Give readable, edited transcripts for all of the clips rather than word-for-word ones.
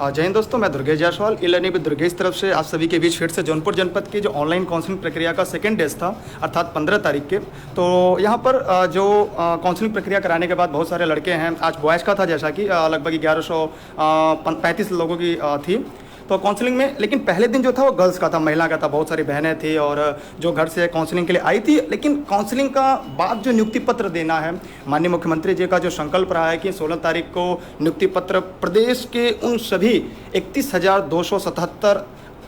जय हिंद दोस्तों, मैं Durgesh Jaiswal e learning with Durgesh तरफ से आप सभी के बीच फिर से जौनपुर जनपद की जो ऑनलाइन काउंसलिंग प्रक्रिया का सेकेंड डेज था, अर्थात 15 तारीख के। तो यहाँ पर जो काउंसलिंग प्रक्रिया कराने के बाद बहुत सारे लड़के हैं। आज बॉयज़ का था, जैसा कि लगभग 1135 लोगों की थी तो काउंसलिंग में। लेकिन पहले दिन जो था वो गर्ल्स का था, महिला का था। बहुत सारी बहनें थी और जो घर से काउंसलिंग के लिए आई थी। लेकिन काउंसलिंग का बाद जो नियुक्ति पत्र देना है, माननीय मुख्यमंत्री जी का जो संकल्प रहा है कि 16 तारीख को नियुक्ति पत्र प्रदेश के उन सभी 31,277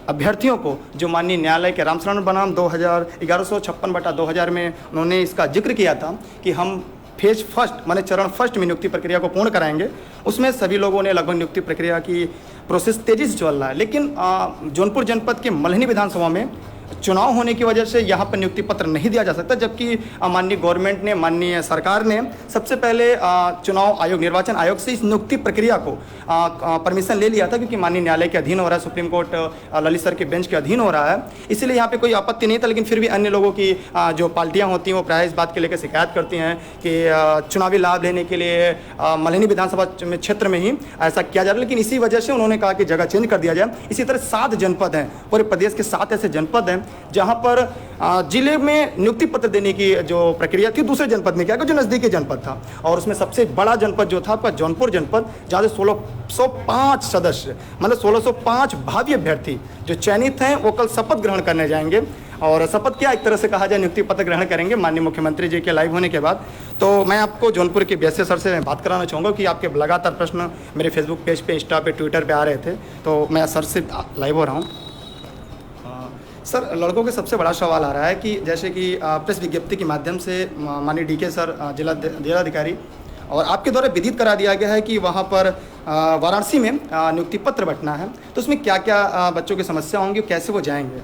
अभ्यर्थियों को जो माननीय न्यायालय के रामशरण बनाम 1156/2000 में उन्होंने इसका जिक्र किया था कि हम फेज फर्स्ट माने चरण फर्स्ट में नियुक्ति प्रक्रिया को पूर्ण कराएंगे। उसमें सभी लोगों ने लगभग नियुक्ति प्रक्रिया की प्रोसेस तेज़ी से चल रहा है। लेकिन जौनपुर जनपद के मल्हनी विधानसभा में चुनाव होने की वजह से यहाँ पर नियुक्ति पत्र नहीं दिया जा सकता, जबकि माननीय गवर्नमेंट ने, माननीय सरकार ने सबसे पहले चुनाव आयोग, निर्वाचन आयोग से इस नियुक्ति प्रक्रिया को परमिशन ले लिया था, क्योंकि माननीय न्यायालय के अधीन हो रहा है, सुप्रीम कोर्ट ललित सर के बेंच के अधीन हो रहा है। इसलिए यहाँ पे कोई आपत्ति नहीं था। लेकिन फिर भी अन्य लोगों की जो पार्टियाँ होती हैं वो प्रायः इस बात के लेकर शिकायत करती हैं कि चुनावी लाभ लेने के लिए मल्हनी विधानसभा क्षेत्र में ही ऐसा किया जा रहा है। लेकिन इसी वजह से उन्होंने कहा कि जगह चेंज कर दिया जाए। इसी तरह 7 जनपद हैं, पूरे प्रदेश के 7 ऐसे जनपद हैं जहां पर जिले में नियुक्ति पत्र देने की जो प्रक्रिया थी दूसरे जनपद में किया गया, जो नज़दीकी जनपद था। और उसमें सबसे बड़ा जनपद जो था आपका जौनपुर जनपद, जहाँ से 1605 सदस्य, मतलब 1605 भावी अभ्यर्थी जो चयनित हैं वो कल शपथ ग्रहण करने जाएंगे। और शपथ क्या, एक तरह से कहा जाए नियुक्ति पत्र ग्रहण करेंगे माननीय मुख्यमंत्री जी के लाइव होने के बाद। तो मैं आपको जौनपुर के बीएसए सर से मैं बात कराना चाहूँगा कि आपके लगातार प्रश्न मेरे फेसबुक पेज पे, इंस्टा पे, ट्विटर पे आ रहे थे, तो मैं सर से लाइव हो रहा हूँ। सर, लड़कों के सबसे बड़ा सवाल आ रहा है कि जैसे कि प्रेस विज्ञप्ति के माध्यम से माननीय डीके सर, जिलाधिकारी, और आपके द्वारा विदित करा दिया गया है कि वहाँ पर वाराणसी में नियुक्ति पत्र बंटना है। तो उसमें क्या क्या बच्चों की समस्या होंगी, कैसे वो जाएंगे?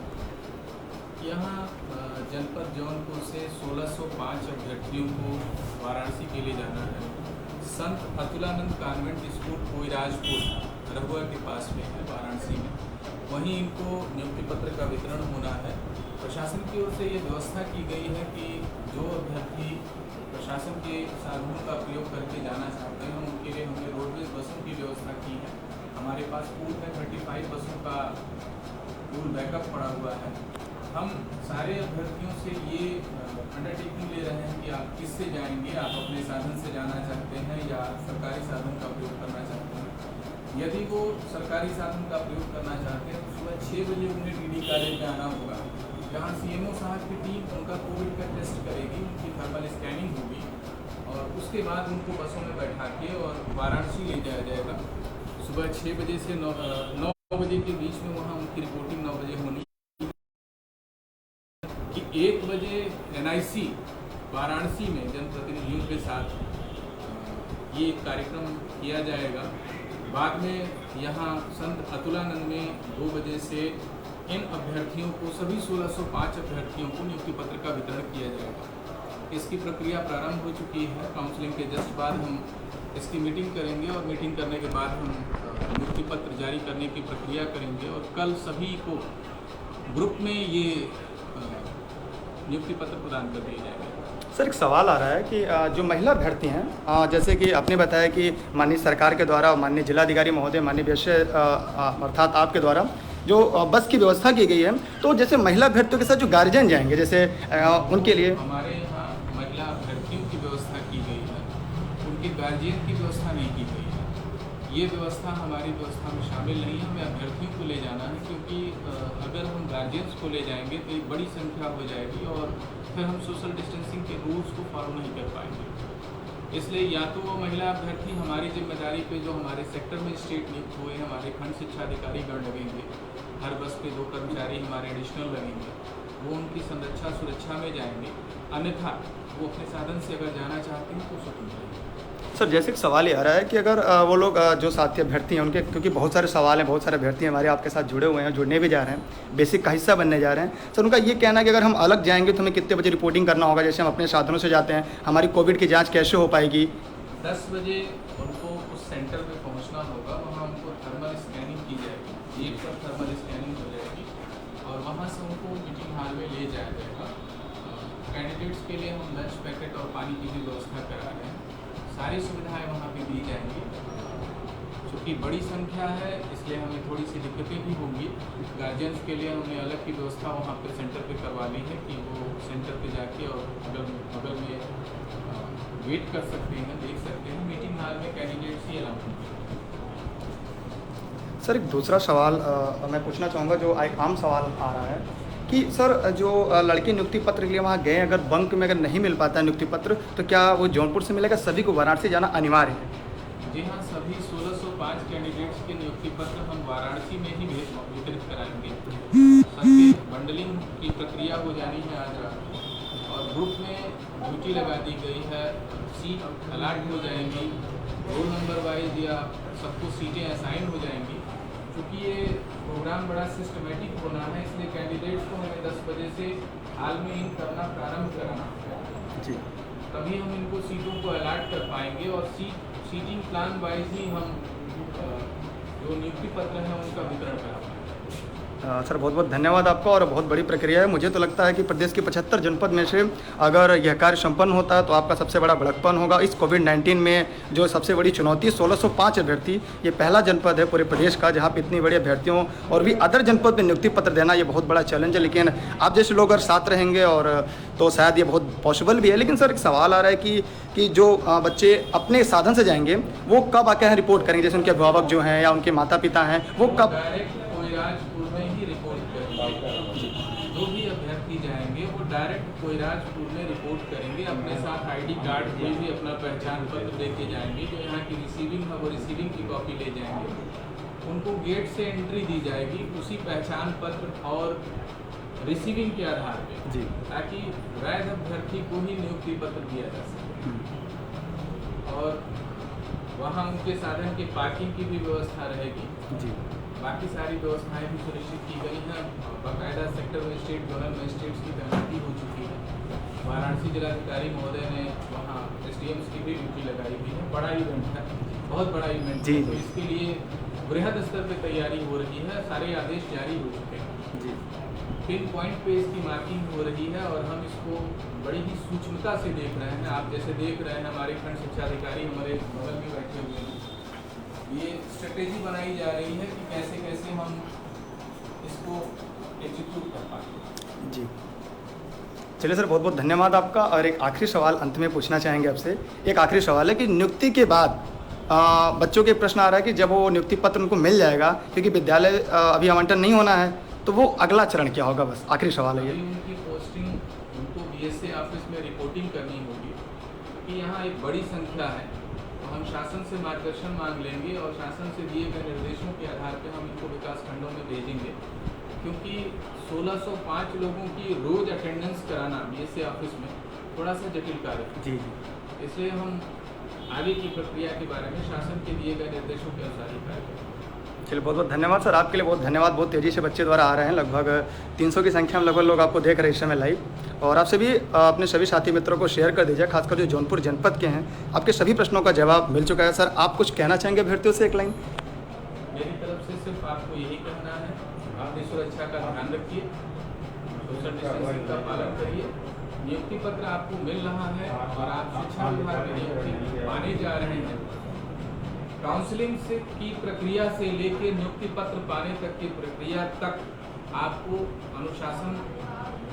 यहाँ जनपद जौनपुर से 1605 अभ्यर्थियों को वाराणसी के लिए जाना है। संत अतुलानंद कॉन्वेंट स्कूल कोइराजपुर रहुआ के पास में है, वाराणसी में। वहीं इनको नियुक्ति पत्र का वितरण होना है। प्रशासन की ओर से ये व्यवस्था की गई है कि जो अभ्यर्थी प्रशासन के साधनों का प्रयोग करके जाना चाहते हैं उनके लिए हमने रोडवेज बसों की व्यवस्था की है। हमारे पास पूल में 35 बसों का पूल बैकअप पड़ा हुआ है। हम सारे अभ्यर्थियों से ये अंडरटेकिंग ले रहे हैं कि आप किससे जाएंगे, आप अपने साधन से जाना चाहते हैं या सरकारी साधन का प्रयोग करना चाहते हैं। यदि वो सरकारी साधन का प्रयोग करना चाहते हैं तो सुबह 6 बजे उन्हें डीडी कार्यालय में आना होगा, जहाँ सीएमओ साहब की टीम उनका कोविड का टेस्ट करेगी, उनकी थर्मल स्कैनिंग होगी और उसके बाद उनको बसों में बैठा के और वाराणसी ले जाया जाएगा। सुबह 6 बजे से 9 बजे के बीच में वहाँ उनकी रिपोर्टिंग 9 बजे होनी कि 1 बजे NIC वाराणसी में जनप्रतिनिधियों के साथ ये एक कार्यक्रम किया जाएगा। बाद में यहाँ संत अतुलानंद में 2 बजे से इन अभ्यर्थियों को, सभी 1605 अभ्यर्थियों को नियुक्ति पत्र का वितरण किया जाएगा। इसकी प्रक्रिया प्रारंभ हो चुकी है। काउंसलिंग के जस्ट बाद हम इसकी मीटिंग करेंगे और मीटिंग करने के बाद हम नियुक्ति पत्र जारी करने की प्रक्रिया करेंगे और कल सभी को ग्रुप में ये नियुक्ति पत्र प्रदान कर दिए जाएंगे। सर, एक सवाल आ रहा है कि जो महिला अभ्यर्थी हैं, जैसे कि आपने बताया कि माननीय सरकार के द्वारा, माननीय जिलाधिकारी महोदय, माननीय विषय अर्थात आपके द्वारा जो बस की व्यवस्था की गई है, तो जैसे महिला अभ्यर्थियों के साथ जो गार्जियन जाएंगे, जैसे उनके लिए हमारे यहाँ महिला अभ्यर्थियों की व्यवस्था की गई है, उनके गार्जियन की व्यवस्था नहीं की गई है। ये व्यवस्था हमारी व्यवस्था में शामिल नहीं है। हमें अभ्यर्थियों को ले जाना है, क्योंकि अगर हम गार्जियंस को ले जाएंगे तो एक बड़ी संख्या हो जाएगी और फिर हम सोशल डिस्टेंसिंग के रूल्स को फॉलो नहीं कर पाएंगे। इसलिए या तो वो महिला अभ्यर्थी हमारी जिम्मेदारी पे, जो हमारे सेक्टर में स्टेट नियुक्त हुए, हमारे खंड शिक्षा अधिकारी गण लगेंगे, हर बस पे 2 कर्मचारी हमारे एडिशनल लगेंगे, वो उनकी संरक्षा सुरक्षा में जाएंगे। अन्यथा वो अपने साधन से अगर जाना चाहते हैं तो स्वतंत्र हैं। सर, जैसे एक सवाल ये आ रहा है कि अगर वो लोग जो साथी अभ्यर्थी हैं उनके, क्योंकि बहुत सारे सवाल हैं, बहुत सारे अभ्यर्थी हमारे आपके साथ जुड़े हुए हैं, जुड़ने भी जा रहे हैं, बेसिक का हिस्सा बनने जा रहे हैं। सर, उनका ये कहना है कि अगर हम अलग जाएंगे तो हमें कितने बजे रिपोर्टिंग करना होगा? जैसे हम अपने साधनों से जाते हैं, हमारी कोविड की जाँच कैसे हो पाएगी? 10 बजे उनको उस सेंटर पे पहुंचना होगा। वहाँ उनको थर्मल स्कैनिंग की जाएगी, गेट पर थर्मल स्कैनिंग हो जाएगी और वहाँ से उनको मीटिंग हॉल में ले जाया जाएगा। कैंडिडेट्स के लिए हम लंच पैकेट और पानी की भी व्यवस्था करा रहे हैं। सारी सुविधाएं वहाँ पे दी जाएंगी। चूँकि बड़ी संख्या है इसलिए हमें थोड़ी सी दिक्कतें भी होंगी। गार्जियंस के लिए हमने अलग की व्यवस्था वहाँ पे सेंटर पे करवा ली है कि वो सेंटर पे जाके और बगल में वेट कर सकते हैं, देख सकते हैं। मीटिंग हॉल में कैंडिडेट्स ही अलाउ होंगे। सर एक दूसरा सवाल मैं पूछना चाहूँगा, जो एक आम सवाल आ रहा है कि सर जो लड़के नियुक्ति पत्र के लिए वहाँ गए, अगर बंक में अगर नहीं मिल पाता है नियुक्ति पत्र, तो क्या वो जौनपुर से मिलेगा? सभी को वाराणसी जाना अनिवार्य है? जी हाँ, सभी 1605 कैंडिडेट्स के नियुक्ति पत्र हम वाराणसी में ही वितरित कराएंगे। सबकी बंडलिंग की प्रक्रिया हो जानी है आज रात, और ग्रुप में ड्यूटी लगा दी गई है। सीट अलाट हो जाएंगी, रोल नंबर वाइज या सबको सीटें असाइन हो जाएंगी। क्योंकि ये प्रोग्राम बड़ा सिस्टमेटिक होना है, इसलिए कैंडिडेट्स को हमें 10 बजे से हाल में इन करना प्रारंभ कराना है जी। तभी हम इनको सीटों को अलाट कर पाएंगे, और सीटिंग प्लान वाइज ही हम जो नियुक्ति पत्र हैं उनका वितरण करा पाएंगे। सर बहुत बहुत धन्यवाद आपका, और बहुत बड़ी प्रक्रिया है। मुझे तो लगता है कि प्रदेश के 75 जनपद में से अगर यह कार्य संपन्न होता है तो आपका सबसे बड़ा बड़कपन होगा। इस कोविड-19 में जो सबसे बड़ी चुनौती 1605 अभ्यर्थी, ये पहला जनपद है पूरे प्रदेश का जहाँ पे इतनी बड़ी अभ्यर्थियों और भी अदर जनपद में नियुक्ति पत्र देना ये बहुत बड़ा चैलेंज है। लेकिन आप जैसे लोग अगर साथ रहेंगे और तो शायद ये बहुत पॉसिबल भी है। लेकिन सर एक सवाल आ रहा है कि जो बच्चे अपने साधन से जाएंगे वो कब आके यहाँ रिपोर्ट करेंगे? जैसे उनके अभिभावक जो हैं या उनके माता पिता हैं वो कब? डायरेक्ट कोइराजपुर में ही रिपोर्ट करेंगे। जो भी अभ्यर्थी जाएंगे वो डायरेक्ट कोइराजपुर में रिपोर्ट करेंगे। अपने साथ आईडी कार्ड, कोई भी अपना पहचान पत्र लेके जाएंगे। जो यहाँ की रिसीविंग है वो रिसीविंग की कॉपी ले जाएंगे। उनको गेट से एंट्री दी जाएगी उसी पहचान पत्र और रिसीविंग के आधार पे जी, ताकि वैध अभ्यर्थी को ही नियुक्ति पत्र दिया जा सके। और वहाँ उनके साधन के पार्किंग की भी व्यवस्था रहेगी जी। बाकी सारी व्यवस्थाएं भी सुनिश्चित की गई हैं। बाकायदा सेक्टर मजिस्ट्रेट, जोनल मजिस्ट्रेट्स की तैनाती हो चुकी है। वाराणसी जिलाधिकारी महोदय ने वहाँ SDMs की भी ड्यूटी लगाई हुई है। बड़ा इवेंट है, बहुत बड़ा इवेंट जी। है, तो इसके लिए बृहद स्तर पर तैयारी हो रही है। सारे आदेश जारी हो चुके हैं जी। पिन पॉइंट पे इसकी मार्किंग हो रही है, और हम इसको बड़ी ही सूक्ष्मता से देख रहे हैं। आप जैसे देख रहे हैं हमारे खंड शिक्षा अधिकारी हमारे बगल में बैठे हुए हैं। ये स्ट्रेटेजी बनाई जा रही है कि कैसे कैसे हम इसको एग्जीक्यूट कर पाएँ। जी चलिए सर, बहुत बहुत धन्यवाद आपका। और एक आखिरी सवाल अंत में पूछना चाहेंगे आपसे। एक आखिरी सवाल है कि नियुक्ति के बाद बच्चों के प्रश्न आ रहा है कि जब वो नियुक्ति पत्र उनको मिल जाएगा, क्योंकि विद्यालय अभी आवंटन नहीं होना है, तो वो अगला चरण क्या होगा? बस आखिरी सवाल है ये। उनकी पोस्टिंग उनको BSA ऑफिस में रिपोर्टिंग करनी होगी, क्योंकि यहाँ एक बड़ी संख्या है। तो हम शासन से मार्गदर्शन मांग लेंगे और शासन से दिए गए निर्देशों के आधार पर हम इनको विकास खंडों में भेजेंगे। क्योंकि 1605 लोगों की रोज अटेंडेंस कराना BSA ऑफिस में थोड़ा सा जटिल कार्य है। जी। इसलिए हम आगे की प्रक्रिया के बारे में शासन के दिए गए निर्देशों के अनुसार ही कार्य करेंगे। चलिए बहुत बहुत धन्यवाद सर, आपके लिए बहुत धन्यवाद। बहुत तेज़ी से बच्चे द्वारा आ रहे हैं, लगभग 300 की संख्या में लगभग लोग आपको देख रहे हैं इस समय लाइव। और आपसे भी अपने सभी साथी मित्रों को शेयर कर दीजिए, खासकर जो जौनपुर जनपद के हैं। आपके सभी प्रश्नों का जवाब मिल चुका है। सर आप कुछ कहना चाहेंगे अभ्यर्थियों से? एक लाइन। मेरी तरफ से सिर्फ आपको यही कहना है, अपनी सुरक्षा का ध्यान रखिए, सोशल डिस्टेंसिंग का पालन करिए। नियुक्ति पत्र आपको मिल रहा है और आप शिक्षा विभाग में नियुक्ति पाने जा रहे हैं। काउंसलिंग से की प्रक्रिया से लेकर नियुक्ति पत्र पाने तक की प्रक्रिया तक आपको अनुशासन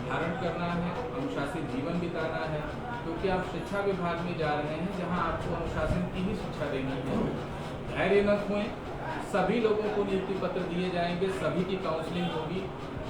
धारण करना है, अनुशासित जीवन बिताना है, क्योंकि आप शिक्षा विभाग में जा रहे हैं जहां आपको अनुशासन की ही शिक्षा देनी है। धैर्य न खोएं, सभी लोगों को नियुक्ति पत्र दिए जाएंगे, सभी की काउंसलिंग होगी।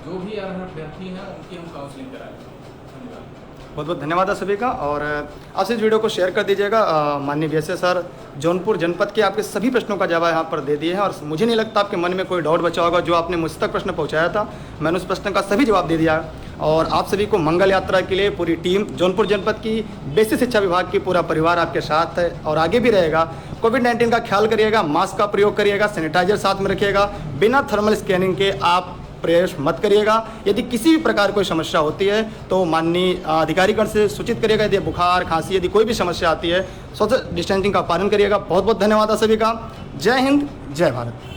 जो भी अर्ह अभ्यर्थी हैं उनकी हम काउंसलिंग कराएंगे। धन्यवाद। बहुत बहुत धन्यवाद सभी का। और आपसे इस वीडियो को शेयर कर दीजिएगा। माननीय BSA सर जौनपुर जनपद के आपके सभी प्रश्नों का जवाब यहाँ पर दे दिए हैं, और मुझे नहीं लगता आपके मन में कोई डाउट बचा होगा। जो आपने मुझ तक प्रश्न पहुँचाया था, मैंने उस प्रश्न का सभी जवाब दे दिया। और आप सभी को मंगल यात्रा के लिए पूरी टीम जौनपुर जनपद की बेसिक शिक्षा विभाग की पूरा परिवार आपके साथ है और आगे भी रहेगा। कोविड-19 का ख्याल करिएगा, मास्क का प्रयोग करिएगा, सैनिटाइजर साथ में रखिएगा, बिना थर्मल स्कैनिंग के आप प्रयास मत करिएगा। यदि किसी भी प्रकार कोई समस्या होती है तो माननीय अधिकारीगण से सूचित करिएगा। यदि बुखार, खांसी, यदि कोई भी समस्या आती है, सोशल डिस्टेंसिंग का पालन करिएगा। बहुत बहुत धन्यवाद सभी का। जय हिंद, जय भारत।